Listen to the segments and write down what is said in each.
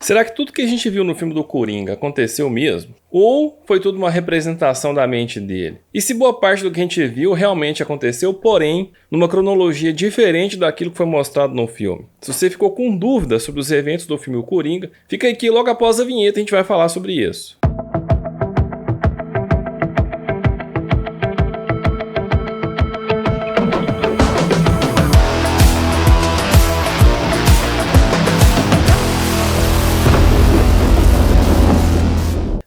Será que tudo que a gente viu no filme do Coringa aconteceu mesmo? Ou foi tudo uma representação da mente dele? E se boa parte do que a gente viu realmente aconteceu, porém, numa cronologia diferente daquilo que foi mostrado no filme? Se você ficou com dúvidas sobre os eventos do filme O Coringa, fica aqui logo após a vinheta a gente vai falar sobre isso.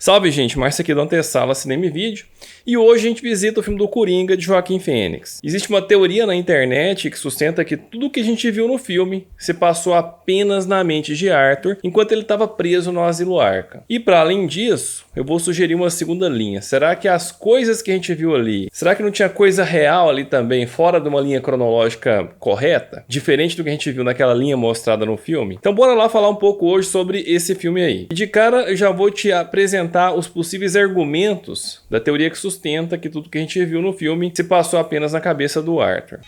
Salve gente, Márcio aqui do Antessala Cinema e Vídeo, e hoje a gente visita o filme do Coringa de Joaquim Fênix. Existe uma teoria na internet que sustenta que tudo que a gente viu no filme se passou apenas na mente de Arthur enquanto ele estava preso no Asilo Arkham. E para além disso, eu vou sugerir uma segunda linha. Será que as coisas que a gente viu ali, será que não tinha coisa real ali também, fora de uma linha cronológica correta? Diferente do que a gente viu naquela linha mostrada no filme? Então bora lá falar um pouco hoje sobre esse filme aí. E de cara eu já vou te apresentar os possíveis argumentos da teoria que sustenta que tudo que a gente viu no filme se passou apenas na cabeça do Arthur.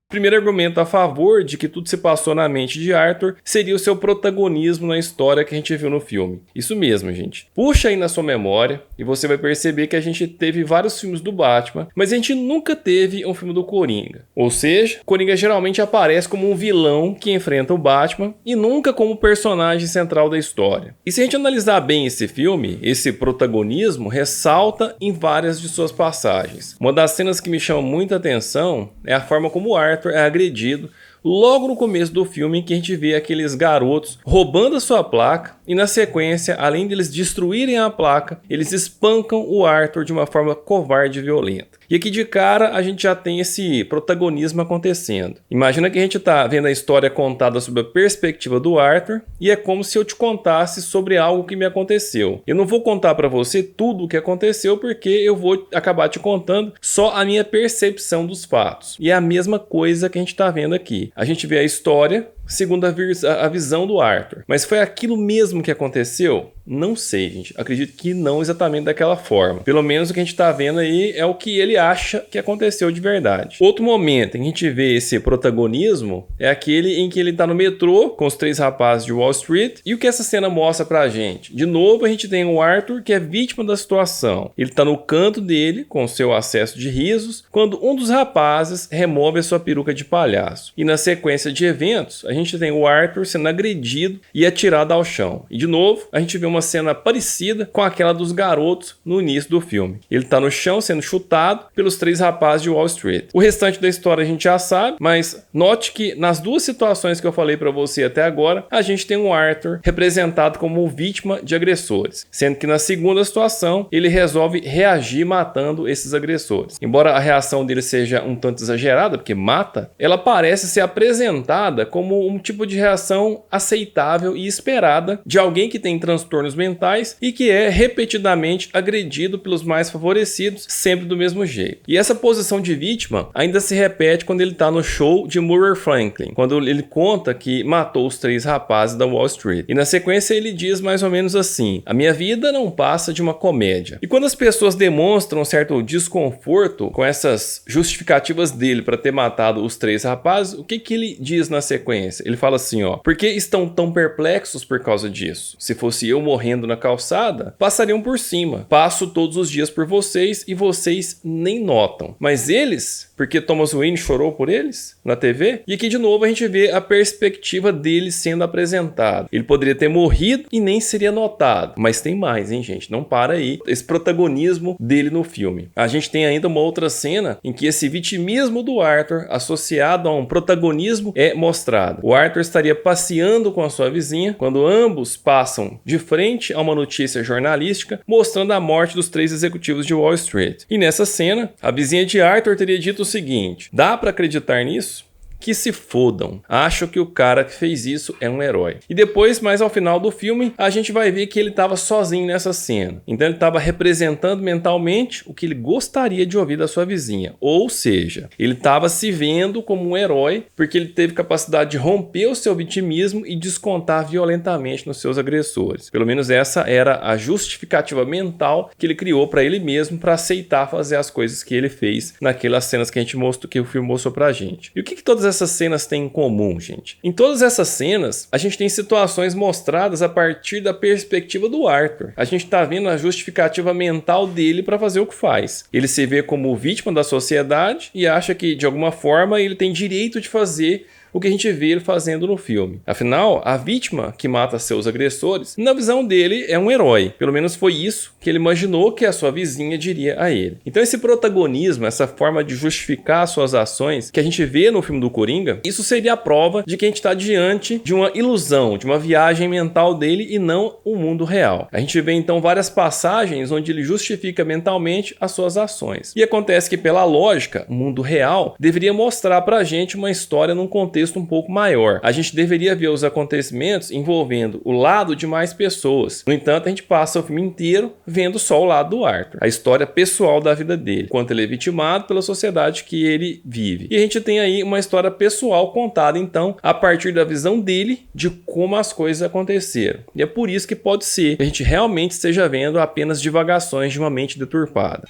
O primeiro argumento a favor de que tudo se passou na mente de Arthur seria o seu protagonismo na história que a gente viu no filme. Isso mesmo, gente. Puxa aí na sua memória e você vai perceber que a gente teve vários filmes do Batman, mas a gente nunca teve um filme do Coringa. Ou seja, o Coringa geralmente aparece como um vilão que enfrenta o Batman e nunca como personagem central da história. E se a gente analisar bem esse filme, esse protagonismo ressalta em várias de suas passagens. Uma das cenas que me chama muita atenção é a forma como Arthur é agredido logo no começo do filme, em que a gente vê aqueles garotos roubando a sua placa e na sequência, além deles destruírem a placa, eles espancam o Arthur de uma forma covarde e violenta. E aqui de cara a gente já tem esse protagonismo acontecendo. Imagina que a gente tá vendo a história contada sob a perspectiva do Arthur e é como se eu te contasse sobre algo que me aconteceu. Eu não vou contar pra você tudo o que aconteceu porque eu vou acabar te contando só a minha percepção dos fatos. E é a mesma coisa que a gente tá vendo aqui. A gente vê a história segundo a visão do Arthur. Mas foi aquilo mesmo que aconteceu? Não sei, gente. Acredito que não exatamente daquela forma. Pelo menos o que a gente tá vendo aí é o que ele acha que aconteceu de verdade. Outro momento em que a gente vê esse protagonismo é aquele em que ele tá no metrô com os três rapazes de Wall Street. E o que essa cena mostra pra gente? De novo, a gente tem o Arthur que é vítima da situação. Ele tá no canto dele, com seu acesso de risos, quando um dos rapazes remove a sua peruca de palhaço. E na sequência de eventos, a gente tem o Arthur sendo agredido e atirado ao chão. E de novo, a gente vê uma cena parecida com aquela dos garotos no início do filme. Ele tá no chão sendo chutado pelos três rapazes de Wall Street. O restante da história a gente já sabe, mas note que nas duas situações que eu falei pra você até agora, a gente tem um Arthur representado como vítima de agressores, sendo que na segunda situação ele resolve reagir matando esses agressores. Embora a reação dele seja um tanto exagerada, porque mata, ela parece ser apresentada como um tipo de reação aceitável e esperada de alguém que tem transtornos mentais e que é repetidamente agredido pelos mais favorecidos, sempre do mesmo jeito. E essa posição de vítima ainda se repete quando ele está no show de Murray Franklin, quando ele conta que matou os três rapazes da Wall Street. E na sequência ele diz mais ou menos assim: a minha vida não passa de uma comédia. E quando as pessoas demonstram um certo desconforto com essas justificativas dele para ter matado os três rapazes, o que ele diz na sequência? Ele fala assim, ó: por que estão tão perplexos por causa disso? Se fosse eu morrendo na calçada, passariam por cima. Passo todos os dias por vocês e vocês nem notam. Mas eles, porque Thomas Wayne chorou por eles na TV? E aqui de novo a gente vê a perspectiva dele sendo apresentado. Ele poderia ter morrido e nem seria notado. Mas tem mais, hein, gente? Não para aí. Esse protagonismo dele no filme. A gente tem ainda uma outra cena em que esse vitimismo do Arthur associado a um protagonismo é mostrado. O Arthur estaria passeando com a sua vizinha quando ambos passam de frente a uma notícia jornalística mostrando a morte dos três executivos de Wall Street. E nessa cena, a vizinha de Arthur teria dito o seguinte: dá pra acreditar nisso? que se fodam. Acho que o cara que fez isso é um herói. E depois, mais ao final do filme, a gente vai ver que ele estava sozinho nessa cena. Então ele estava representando mentalmente o que ele gostaria de ouvir da sua vizinha. Ou seja, ele estava se vendo como um herói porque ele teve capacidade de romper o seu vitimismo e descontar violentamente nos seus agressores. Pelo menos essa era a justificativa mental que ele criou para ele mesmo para aceitar fazer as coisas que ele fez naquelas cenas que a gente mostrou, que o filme mostrou pra gente. E o que todas essas cenas têm em comum, gente? Em todas essas cenas, a gente tem situações mostradas a partir da perspectiva do Arthur. A gente tá vendo a justificativa mental dele para fazer o que faz. Ele se vê como vítima da sociedade e acha que, de alguma forma, ele tem direito de fazer o que a gente vê ele fazendo no filme. Afinal, a vítima que mata seus agressores, na visão dele, é um herói. Pelo menos foi isso que ele imaginou que a sua vizinha diria a ele. Então esse protagonismo, essa forma de justificar suas ações que a gente vê no filme do Coringa, isso seria a prova de que a gente está diante de uma ilusão, de uma viagem mental dele e não o mundo real. A gente vê então várias passagens onde ele justifica mentalmente as suas ações. E acontece que, pela lógica, o mundo real deveria mostrar pra gente uma história num contexto um pouco maior. A gente deveria ver os acontecimentos envolvendo o lado de mais pessoas. No entanto, a gente passa o filme inteiro vendo só o lado do Arthur, a história pessoal da vida dele, quanto ele é vitimado pela sociedade que ele vive. E a gente tem aí uma história pessoal contada, então, a partir da visão dele de como as coisas aconteceram. E é por isso que pode ser que a gente realmente esteja vendo apenas divagações de uma mente deturpada.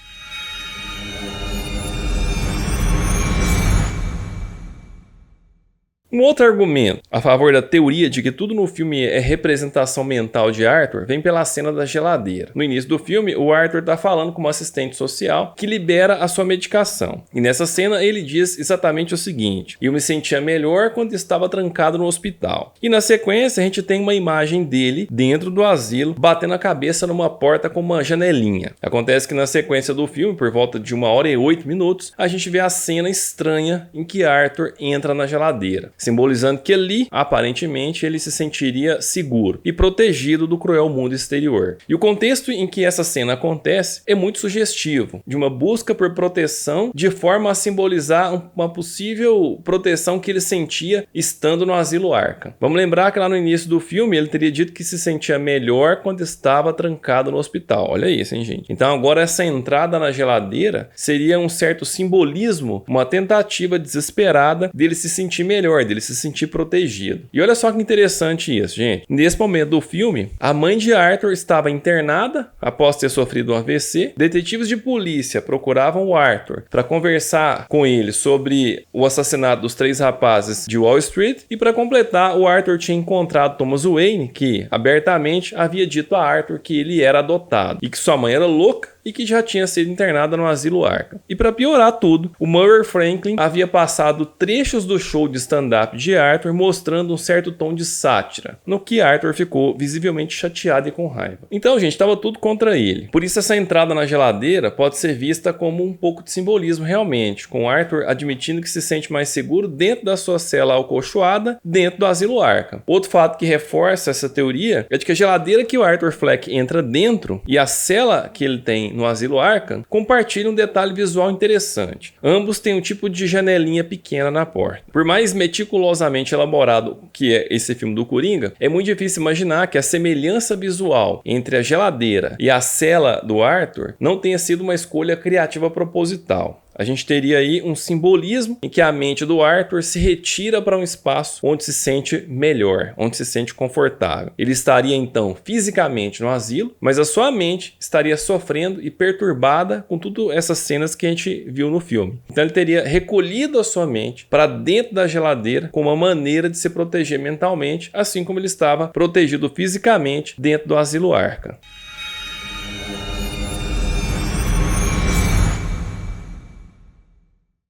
Um outro argumento a favor da teoria de que tudo no filme é representação mental de Arthur vem pela cena da geladeira. No início do filme, o Arthur está falando com uma assistente social que libera a sua medicação. E nessa cena ele diz exatamente o seguinte: eu me sentia melhor quando estava trancado no hospital. E na sequência a gente tem uma imagem dele dentro do asilo, batendo a cabeça numa porta com uma janelinha. Acontece que na sequência do filme, por volta de 1h08, a gente vê a cena estranha em que Arthur entra na geladeira, simbolizando que ali, aparentemente, ele se sentiria seguro e protegido do cruel mundo exterior. E o contexto em que essa cena acontece é muito sugestivo, de uma busca por proteção de forma a simbolizar uma possível proteção que ele sentia estando no asilo Arkham. Vamos lembrar que lá no início do filme ele teria dito que se sentia melhor quando estava trancado no hospital. Olha isso, hein, gente? Então agora essa entrada na geladeira seria um certo simbolismo, uma tentativa desesperada dele se sentir melhor, dele se sentir protegido. E olha só que interessante isso, gente. Nesse momento do filme, a mãe de Arthur estava internada após ter sofrido um AVC. Detetives de polícia procuravam o Arthur para conversar com ele sobre o assassinato dos 3 rapazes de Wall Street. E para completar, o Arthur tinha encontrado Thomas Wayne, que abertamente havia dito a Arthur que ele era adotado e que sua mãe era louca e que já tinha sido internada no asilo Arkham. E para piorar tudo, o Murray Franklin havia passado trechos do show de stand-up de Arthur mostrando um certo tom de sátira, no que Arthur ficou visivelmente chateado e com raiva. Então, gente, estava tudo contra ele. Por isso essa entrada na geladeira pode ser vista como um pouco de simbolismo realmente, com Arthur admitindo que se sente mais seguro dentro da sua cela acolchoada, dentro do asilo Arkham. Outro fato que reforça essa teoria é de que a geladeira que o Arthur Fleck entra dentro e a cela que ele tem no asilo Arkham compartilham um detalhe visual interessante. Ambos têm um tipo de janelinha pequena na porta. Por mais meticulosamente elaborado que é esse filme do Coringa, é muito difícil imaginar que a semelhança visual entre a geladeira e a cela do Arthur não tenha sido uma escolha criativa proposital. A gente teria aí um simbolismo em que a mente do Arthur se retira para um espaço onde se sente melhor, onde se sente confortável. Ele estaria então fisicamente no asilo, mas a sua mente estaria sofrendo e perturbada com todas essas cenas que a gente viu no filme. Então ele teria recolhido a sua mente para dentro da geladeira como uma maneira de se proteger mentalmente, assim como ele estava protegido fisicamente dentro do asilo Arkham.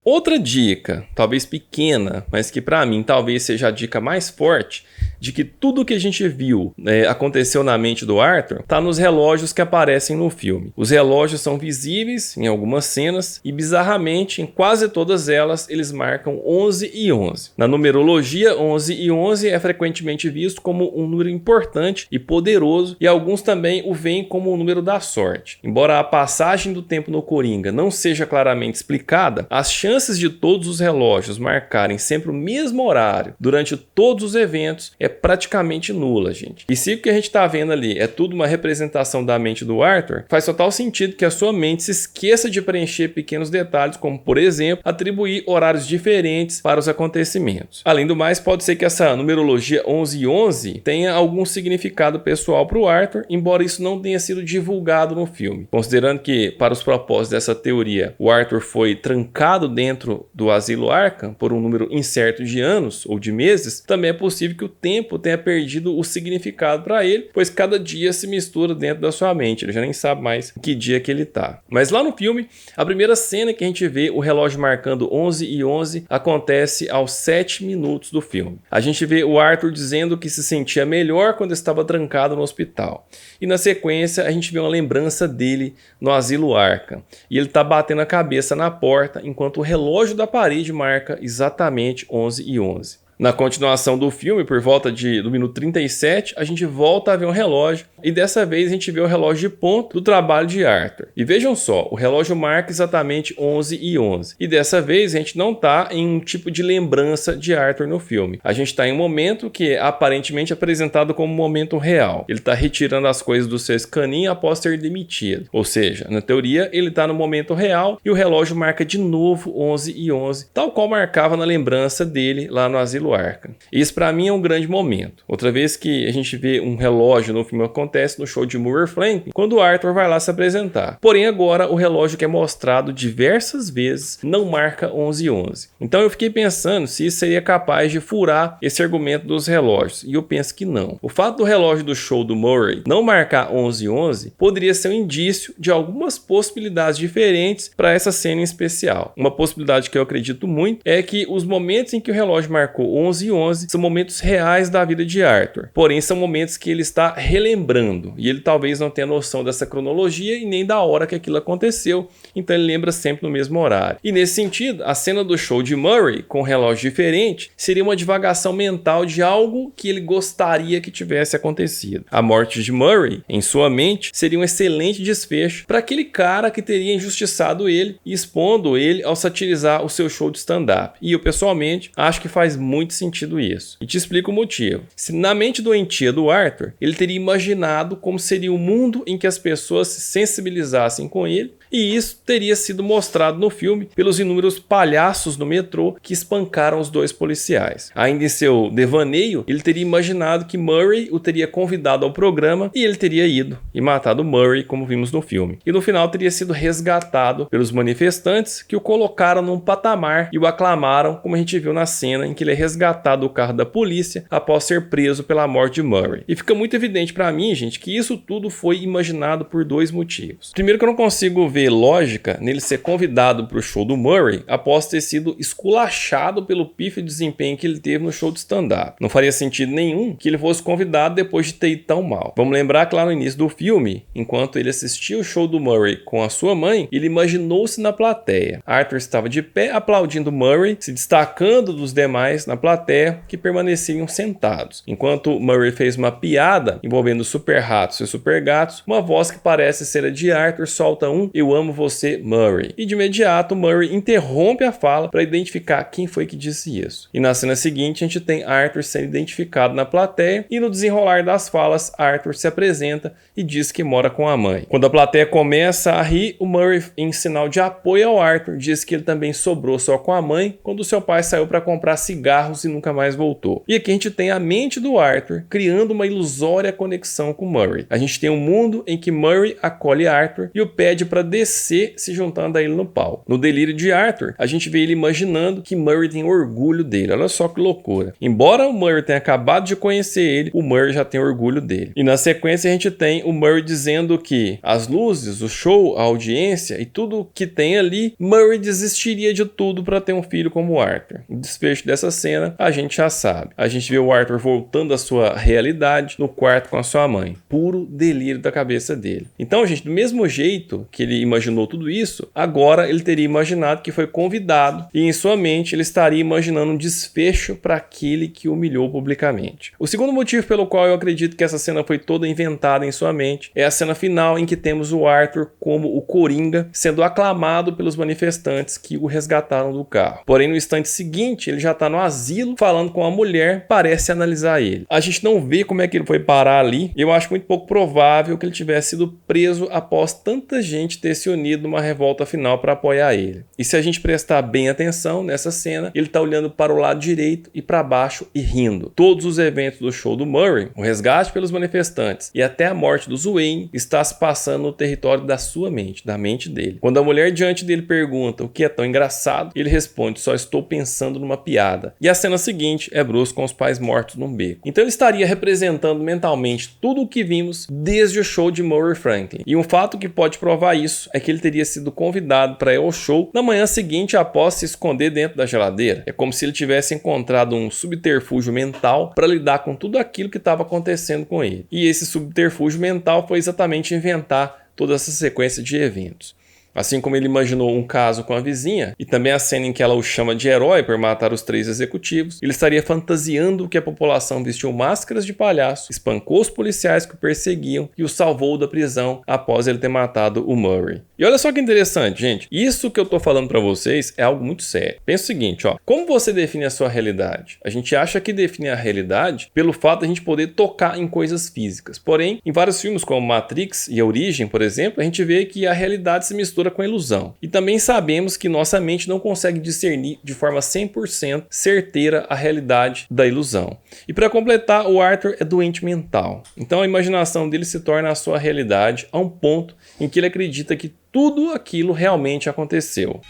Outra dica, talvez pequena, mas que para mim talvez seja a dica mais forte, de que tudo que a gente viu aconteceu na mente do Arthur tá nos relógios que aparecem no filme. Os relógios são visíveis em algumas cenas e, bizarramente, em quase todas elas, eles marcam 11 e 11. Na numerologia, 11 e 11 é frequentemente visto como um número importante e poderoso, e alguns também o veem como o número da sorte. Embora a passagem do tempo no Coringa não seja claramente explicada, as chances de todos os relógios marcarem sempre o mesmo horário durante todos os eventos é praticamente nula, gente. E se o que a gente está vendo ali é tudo uma representação da mente do Arthur, faz total sentido que a sua mente se esqueça de preencher pequenos detalhes, como, por exemplo, atribuir horários diferentes para os acontecimentos. Além do mais, pode ser que essa numerologia 11 e 11 tenha algum significado pessoal para o Arthur, embora isso não tenha sido divulgado no filme. Considerando que, para os propósitos dessa teoria, o Arthur foi trancado dentro do asilo Arkham por um número incerto de anos ou de meses, também é possível que o tempo tenha perdido o significado para ele, pois cada dia se mistura dentro da sua mente, ele já nem sabe mais que dia que ele tá. Mas lá no filme, a primeira cena que a gente vê o relógio marcando 11 e 11 acontece aos 7 minutos do filme. A gente vê o Arthur dizendo que se sentia melhor quando estava trancado no hospital. E na sequência a gente vê uma lembrança dele no asilo Arkham. E ele tá batendo a cabeça na porta enquanto o relógio da parede marca exatamente 11 e 11. Na continuação do filme, por volta do minuto 37, a gente volta a ver um relógio e dessa vez a gente vê o relógio de ponto do trabalho de Arthur. E vejam só, o relógio marca exatamente 11 e 11. E dessa vez a gente não está em um tipo de lembrança de Arthur no filme. A gente está em um momento que é aparentemente apresentado como um momento real. Ele está retirando as coisas do seu escaninho após ser demitido. Ou seja, na teoria, ele está no momento real e o relógio marca de novo 11 e 11, tal qual marcava na lembrança dele lá no asilo Arkham. Isso para mim é um grande momento. Outra vez que a gente vê um relógio no filme acontece no show de Murray Franklin, quando o Arthur vai lá se apresentar. Porém agora o relógio que é mostrado diversas vezes não marca 11 e 11. Então eu fiquei pensando se isso seria capaz de furar esse argumento dos relógios, e eu penso que não. O fato do relógio do show do Murray não marcar 11 e 11 poderia ser um indício de algumas possibilidades diferentes para essa cena em especial. Uma possibilidade que eu acredito muito é que os momentos em que o relógio marcou 11 e 11 são momentos reais da vida de Arthur, porém são momentos que ele está relembrando e ele talvez não tenha noção dessa cronologia e nem da hora que aquilo aconteceu, então ele lembra sempre no mesmo horário. E nesse sentido, a cena do show de Murray com um relógio diferente seria uma divagação mental de algo que ele gostaria que tivesse acontecido. A morte de Murray, em sua mente, seria um excelente desfecho para aquele cara que teria injustiçado ele e expondo ele ao satirizar o seu show de stand-up. E eu pessoalmente acho que faz muito sentido isso. E te explico o motivo. Se na mente doentia do Arthur, ele teria imaginado como seria o mundo em que as pessoas se sensibilizassem com ele, e isso teria sido mostrado no filme pelos inúmeros palhaços no metrô que espancaram os dois policiais. Ainda em seu devaneio, ele teria imaginado que Murray o teria convidado ao programa e ele teria ido e matado Murray, como vimos no filme. E no final teria sido resgatado pelos manifestantes que o colocaram num patamar e o aclamaram, como a gente viu na cena em que ele é resgatado do carro da polícia após ser preso pela morte de Murray. E fica muito evidente para mim, gente, que isso tudo foi imaginado por dois motivos. Primeiro, que eu não consigo ver lógica nele ser convidado para o show do Murray após ter sido esculachado pelo pífio desempenho que ele teve no show de stand-up. Não faria sentido nenhum que ele fosse convidado depois de ter ido tão mal. Vamos lembrar que lá no início do filme, enquanto ele assistia o show do Murray com a sua mãe, ele imaginou-se na plateia. Arthur estava de pé aplaudindo Murray, se destacando dos demais na plateia que permaneciam sentados. Enquanto Murray fez uma piada envolvendo super ratos e super gatos, uma voz que parece ser a de Arthur solta um "Eu amo você, Murray". E de imediato Murray interrompe a fala para identificar quem foi que disse isso. E na cena seguinte a gente tem Arthur sendo identificado na plateia e no desenrolar das falas Arthur se apresenta e diz que mora com a mãe. Quando a plateia começa a rir, o Murray, em sinal de apoio ao Arthur, diz que ele também sobrou só com a mãe quando seu pai saiu para comprar cigarros e nunca mais voltou. E aqui a gente tem a mente do Arthur criando uma ilusória conexão com Murray. A gente tem um mundo em que Murray acolhe Arthur e o pede para descer, se juntando a ele no pau. No delírio de Arthur, a gente vê ele imaginando que Murray tem orgulho dele. Olha só que loucura. Embora o Murray tenha acabado de conhecer ele, o Murray já tem orgulho dele. E na sequência a gente tem o Murray dizendo que as luzes, o show, a audiência e tudo que tem ali, Murray desistiria de tudo para ter um filho como Arthur. O desfecho dessa cena cena, a gente já sabe. A gente vê o Arthur voltando à sua realidade no quarto com a sua mãe. Puro delírio da cabeça dele. Então, gente, do mesmo jeito que ele imaginou tudo isso, agora ele teria imaginado que foi convidado e em sua mente ele estaria imaginando um desfecho para aquele que o humilhou publicamente. O segundo motivo pelo qual eu acredito que essa cena foi toda inventada em sua mente é a cena final em que temos o Arthur como o Coringa sendo aclamado pelos manifestantes que o resgataram do carro. Porém, no instante seguinte, ele já está no asilo falando com a mulher, parece analisar ele. A gente não vê como é que ele foi parar ali, e eu acho muito pouco provável que ele tivesse sido preso após tanta gente ter se unido numa revolta final para apoiar ele. E se a gente prestar bem atenção nessa cena, ele está olhando para o lado direito e para baixo e rindo. Todos os eventos do show do Murray, o resgate pelos manifestantes e até a morte do Wayne está se passando no território da sua mente, da mente dele. Quando a mulher diante dele pergunta o que é tão engraçado, ele responde: só estou pensando numa piada. E a cena seguinte é Bruce com os pais mortos num beco. Então ele estaria representando mentalmente tudo o que vimos desde o show de Murray Franklin. E um fato que pode provar isso é que ele teria sido convidado para ir ao show na manhã seguinte após se esconder dentro da geladeira. É como se ele tivesse encontrado um subterfúgio mental para lidar com tudo aquilo que estava acontecendo com ele. E esse subterfúgio mental foi exatamente inventar toda essa sequência de eventos. Assim como ele imaginou um caso com a vizinha, e também a cena em que ela o chama de herói por matar os 3 executivos, ele estaria fantasiando que a população vestiu máscaras de palhaço, espancou os policiais que o perseguiam e o salvou da prisão após ele ter matado o Murray. E olha só que interessante, gente. Isso que eu tô falando pra vocês é algo muito sério. Pensa o seguinte, ó. Como você define a sua realidade? A gente acha que define a realidade pelo fato de a gente poder tocar em coisas físicas. Porém, em vários filmes como Matrix e A Origem, por exemplo, a gente vê que a realidade se mistura com a ilusão. E também sabemos que nossa mente não consegue discernir de forma 100% certeira a realidade da ilusão. E para completar, o Arthur é doente mental. Então a imaginação dele se torna a sua realidade a um ponto em que ele acredita que tudo aquilo realmente aconteceu.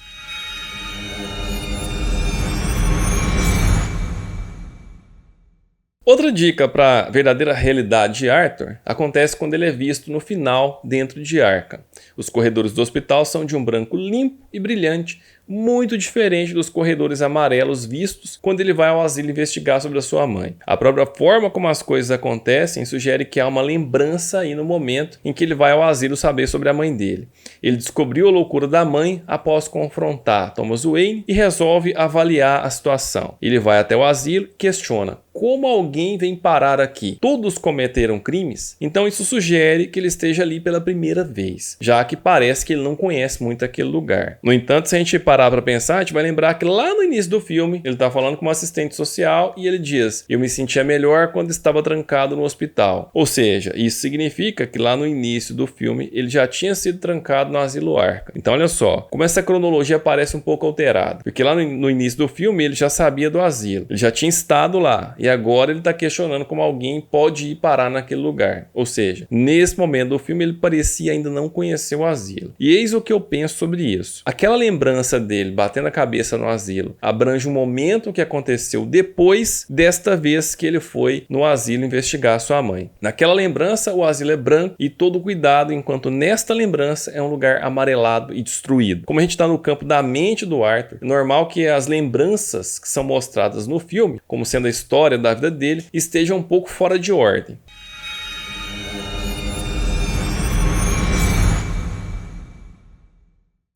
Outra dica para a verdadeira realidade de Arthur acontece quando ele é visto no final dentro de Arkham. Os corredores do hospital são de um branco limpo e brilhante, muito diferente dos corredores amarelos vistos quando ele vai ao asilo investigar sobre a sua mãe. A própria forma como as coisas acontecem sugere que há uma lembrança aí no momento em que ele vai ao asilo saber sobre a mãe dele. Ele descobriu a loucura da mãe após confrontar Thomas Wayne e resolve avaliar a situação. Ele vai até o asilo e questiona: como alguém vem parar aqui? Todos cometeram crimes? Então isso sugere que ele esteja ali pela primeira vez, já que parece que ele não conhece muito aquele lugar. No entanto, se a gente parar para pensar, a gente vai lembrar que lá no início do filme, ele está falando com uma assistente social e ele diz: eu me sentia melhor quando estava trancado no hospital. Ou seja, isso significa que lá no início do filme, ele já tinha sido trancado no asilo Arkham. Então olha só, como essa cronologia parece um pouco alterada, porque lá no início do filme, ele já sabia do asilo, ele já tinha estado lá. E agora ele está questionando como alguém pode ir parar naquele lugar. Ou seja, nesse momento do filme ele parecia ainda não conhecer o asilo. E eis o que eu penso sobre isso. Aquela lembrança dele batendo a cabeça no asilo abrange um momento que aconteceu depois desta vez que ele foi no asilo investigar sua mãe. Naquela lembrança o asilo é branco e todo cuidado, enquanto nesta lembrança é um lugar amarelado e destruído. Como a gente está no campo da mente do Arthur, é normal que as lembranças que são mostradas no filme, como sendo a história da vida dele, esteja um pouco fora de ordem.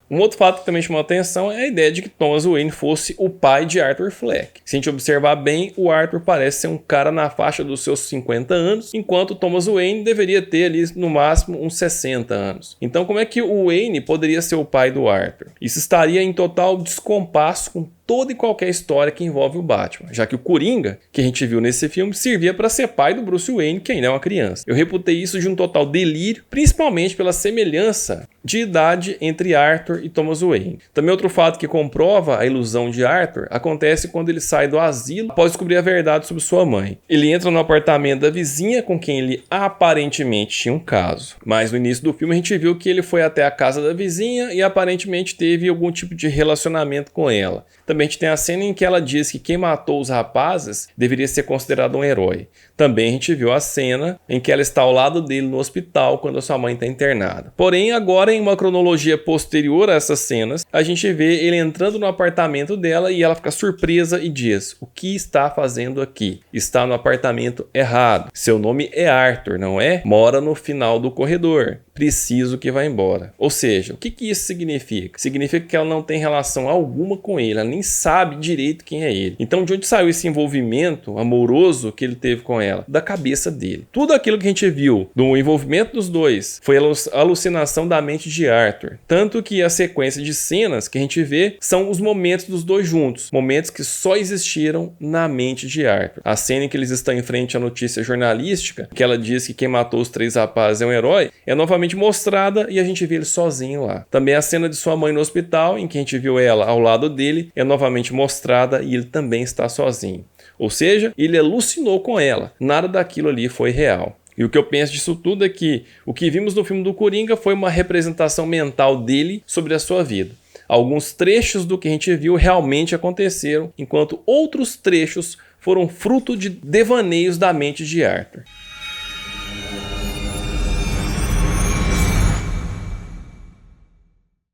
Um outro fato que também chamou a atenção é a ideia de que Thomas Wayne fosse o pai de Arthur Fleck. Se a gente observar bem, o Arthur parece ser um cara na faixa dos seus 50 anos, enquanto Thomas Wayne deveria ter ali no máximo uns 60 anos. Então como é que o Wayne poderia ser o pai do Arthur? Isso estaria em total descompasso com toda e qualquer história que envolve o Batman, já que o Coringa, que a gente viu nesse filme, servia para ser pai do Bruce Wayne, que ainda é uma criança. Eu reputei isso de um total delírio, principalmente pela semelhança de idade entre Arthur e Thomas Wayne. Também outro fato que comprova a ilusão de Arthur acontece quando ele sai do asilo após descobrir a verdade sobre sua mãe. Ele entra no apartamento da vizinha com quem ele aparentemente tinha um caso, mas no início do filme a gente viu que ele foi até a casa da vizinha e aparentemente teve algum tipo de relacionamento com ela. Também Também a gente tem a cena em que ela diz que quem matou os rapazes deveria ser considerado um herói. Também a gente viu a cena em que ela está ao lado dele no hospital quando a sua mãe está internada. Porém, agora em uma cronologia posterior a essas cenas, a gente vê ele entrando no apartamento dela e ela fica surpresa e diz: o que está fazendo aqui? Está no apartamento errado. Seu nome é Arthur, não é? Mora no final do corredor. Preciso que vá embora. Ou seja, o que isso significa? Significa que ela não tem relação alguma com ele, ela nem sabe direito quem é ele. Então, de onde saiu esse envolvimento amoroso que ele teve com ela? Da cabeça dele. Tudo aquilo que a gente viu do envolvimento dos dois foi a alucinação da mente de Arthur. Tanto que a sequência de cenas que a gente vê são os momentos dos dois juntos, momentos que só existiram na mente de Arthur. A cena em que eles estão em frente à notícia jornalística, que ela diz que quem matou os 3 rapazes é um herói, é novamente mostrada e a gente vê ele sozinho lá. Também a cena de sua mãe no hospital, em que a gente viu ela ao lado dele, é novamente mostrada e ele também está sozinho. Ou seja, ele alucinou com ela. Nada daquilo ali foi real. E o que eu penso disso tudo é que o que vimos no filme do Coringa foi uma representação mental dele sobre a sua vida. Alguns trechos do que a gente viu realmente aconteceram, enquanto outros trechos foram fruto de devaneios da mente de Arthur.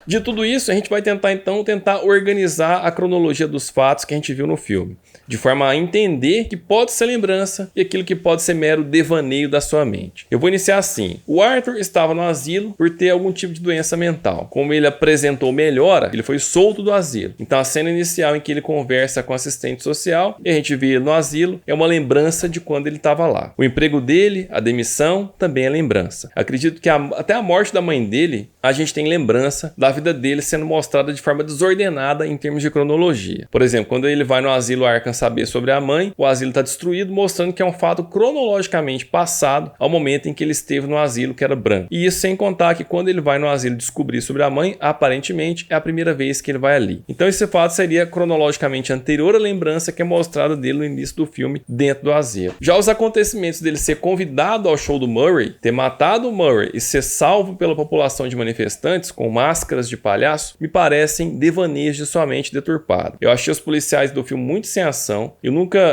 De tudo isso, a gente vai tentar organizar a cronologia dos fatos que a gente viu no filme, de forma a entender que pode ser lembrança e aquilo que pode ser mero devaneio da sua mente. Eu vou iniciar assim. O Arthur estava no asilo por ter algum tipo de doença mental. Como ele apresentou melhora, ele foi solto do asilo. Então a cena inicial em que ele conversa com o assistente social e a gente vê ele no asilo é uma lembrança de quando ele estava lá. O emprego dele, a demissão, também é lembrança. Acredito que até a morte da mãe dele, a gente tem lembrança da vida dele sendo mostrada de forma desordenada em termos de cronologia. Por exemplo, quando ele vai no asilo Arkham saber sobre a mãe, o asilo está destruído, mostrando que é um fato cronologicamente passado ao momento em que ele esteve no asilo, que era branco. E isso sem contar que quando ele vai no asilo descobrir sobre a mãe, aparentemente é a primeira vez que ele vai ali. Então esse fato seria cronologicamente anterior à lembrança que é mostrada dele no início do filme dentro do asilo. Já os acontecimentos dele ser convidado ao show do Murray, ter matado o Murray e ser salvo pela população de manifestantes com máscaras de palhaço, me parecem devaneios de sua mente deturpada. Eu achei os policiais do filme muito sem ação.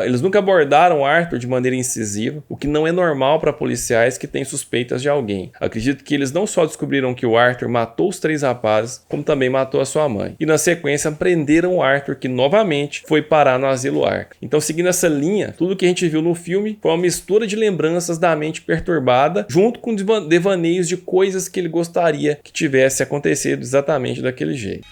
Eles nunca abordaram Arthur de maneira incisiva, o que não é normal para policiais que têm suspeitas de alguém. Acredito que eles não só descobriram que o Arthur matou os 3 rapazes, como também matou a sua mãe. E na sequência prenderam o Arthur, que novamente foi parar no asilo Arkham. Então, seguindo essa linha, tudo que a gente viu no filme foi uma mistura de lembranças da mente perturbada, junto com devaneios de coisas que ele gostaria que tivesse acontecido exatamente daquele jeito.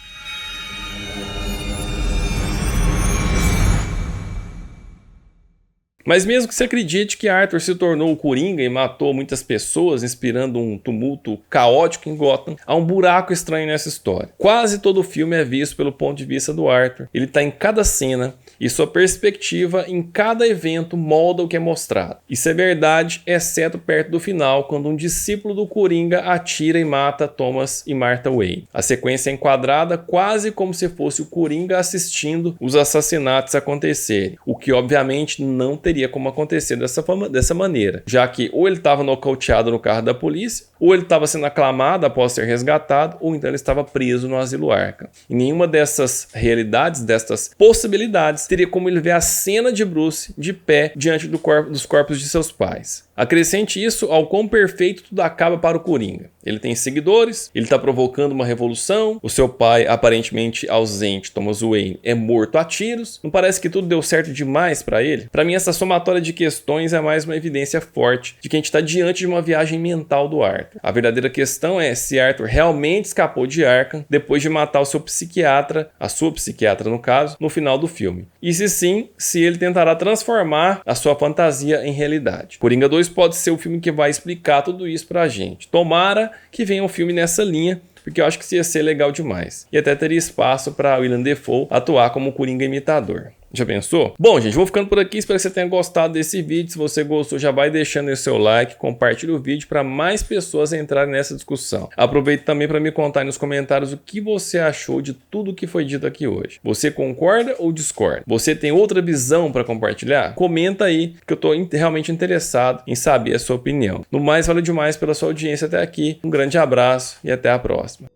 Mas mesmo que você acredite que Arthur se tornou o Coringa e matou muitas pessoas, inspirando um tumulto caótico em Gotham, há um buraco estranho nessa história. Quase todo o filme é visto pelo ponto de vista do Arthur. Ele está em cada cena e sua perspectiva em cada evento molda o que é mostrado. Isso é verdade, exceto perto do final, quando um discípulo do Coringa atira e mata Thomas e Martha Wayne. A sequência é enquadrada quase como se fosse o Coringa assistindo os assassinatos acontecerem, o que obviamente não teria como acontecer dessa maneira, já que ou ele estava nocauteado no carro da polícia, ou ele estava sendo aclamado após ser resgatado, ou então ele estava preso no asilo Arkham. Em nenhuma dessas realidades, dessas possibilidades, teria como ele ver a cena de Bruce de pé diante dos corpos de seus pais. Acrescente isso ao quão perfeito tudo acaba para o Coringa. Ele tem seguidores, ele está provocando uma revolução, o seu pai, aparentemente ausente, Thomas Wayne, é morto a tiros. Não parece que tudo deu certo demais para ele? Para mim, essa somatória de questões é mais uma evidência forte de que a gente está diante de uma viagem mental do Arthur. A verdadeira questão é se Arthur realmente escapou de Arkham depois de matar o seu psiquiatra, a sua psiquiatra no caso, no final do filme. E se sim, se ele tentará transformar a sua fantasia em realidade. Coringa 2 pode ser o filme que vai explicar tudo isso pra gente. Tomara que venha um filme nessa linha, porque eu acho que isso ia ser legal demais. E até teria espaço para Willem Dafoe atuar como Coringa imitador. Já pensou? Bom, gente, vou ficando por aqui. Espero que você tenha gostado desse vídeo. Se você gostou, já vai deixando o seu like, compartilhe o vídeo para mais pessoas entrarem nessa discussão. Aproveite também para me contar aí nos comentários o que você achou de tudo que foi dito aqui hoje. Você concorda ou discorda? Você tem outra visão para compartilhar? Comenta aí, que eu estou realmente interessado em saber a sua opinião. No mais, valeu demais pela sua audiência até aqui. Um grande abraço e até a próxima.